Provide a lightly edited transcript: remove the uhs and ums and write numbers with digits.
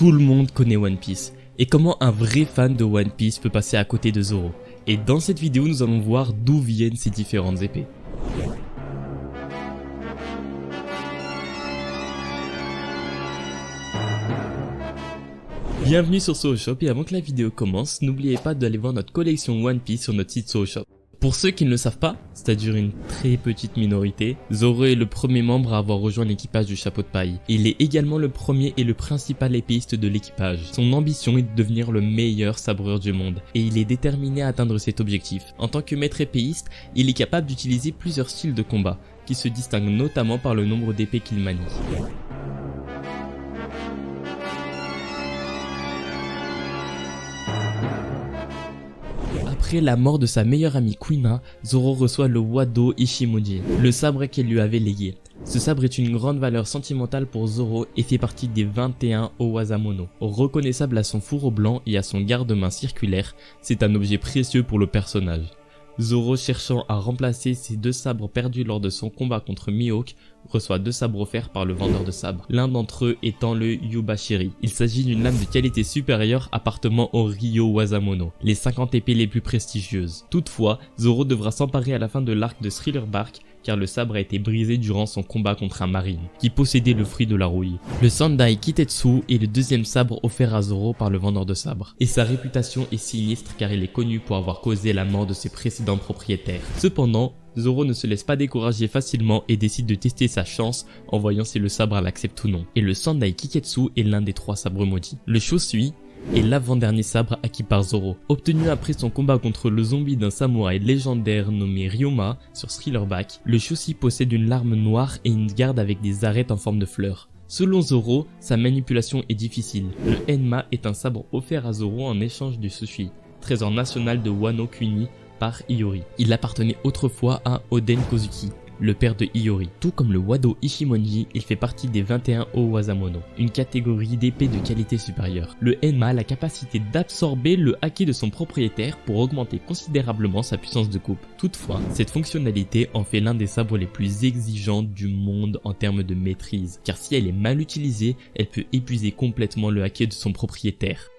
Tout le monde connaît One Piece, et comment un vrai fan de One Piece peut passer à côté de Zoro. Et dans cette vidéo, nous allons voir d'où viennent ces différentes épées. Bienvenue sur Soho Shop, et avant que la vidéo commence, n'oubliez pas d'aller voir notre collection One Piece sur notre site Soho Shop. Pour ceux qui ne le savent pas, c'est-à-dire une très petite minorité, Zoro est le premier membre à avoir rejoint l'équipage du Chapeau de Paille. Il est également le premier et le principal épéiste de l'équipage. Son ambition est de devenir le meilleur sabreur du monde, et il est déterminé à atteindre cet objectif. En tant que maître épéiste, il est capable d'utiliser plusieurs styles de combat, qui se distinguent notamment par le nombre d'épées qu'il manie. Après la mort de sa meilleure amie Kuina, Zoro reçoit le Wado Ishimonji, le sabre qu'elle lui avait légué. Ce sabre est une grande valeur sentimentale pour Zoro et fait partie des 21 Owasamono. Reconnaissable à son fourreau blanc et à son garde-main circulaire, c'est un objet précieux pour le personnage. Zoro, cherchant à remplacer ses deux sabres perdus lors de son combat contre Mihawk, reçoit deux sabres offerts par le vendeur de sabres, l'un d'entre eux étant le Yubashiri. Il s'agit d'une lame de qualité supérieure appartenant au Ryo Wasamono, les 50 épées les plus prestigieuses. Toutefois, Zoro devra s'emparer à la fin de l'arc de Thriller Bark, car le sabre a été brisé durant son combat contre un marine, qui possédait le fruit de la rouille. Le Sandai Kitetsu est le deuxième sabre offert à Zoro par le vendeur de sabre, et sa réputation est sinistre car il est connu pour avoir causé la mort de ses précédents propriétaires. Cependant, Zoro ne se laisse pas décourager facilement et décide de tester sa chance en voyant si le sabre l'accepte ou non. Et le Sandai Kiketsu est l'un des 3 sabres maudits. Le Shosui est l'avant-dernier sabre acquis par Zoro. Obtenu après son combat contre le zombie d'un samouraï légendaire nommé Ryoma sur Thriller Bark, le Shosui possède une larme noire et une garde avec des arêtes en forme de fleurs. Selon Zoro, sa manipulation est difficile. Le Enma est un sabre offert à Zoro en échange du Shosui, trésor national de Wano Kuni par Iori. Il appartenait autrefois à Oden Kozuki, le père de Iori. Tout comme le Wado Ishimonji, il fait partie des 21 Owasamono, une catégorie d'épées de qualité supérieure. Le Enma a la capacité d'absorber le haki de son propriétaire pour augmenter considérablement sa puissance de coupe. Toutefois, cette fonctionnalité en fait l'un des sabres les plus exigeants du monde en termes de maîtrise, car si elle est mal utilisée, elle peut épuiser complètement le haki de son propriétaire.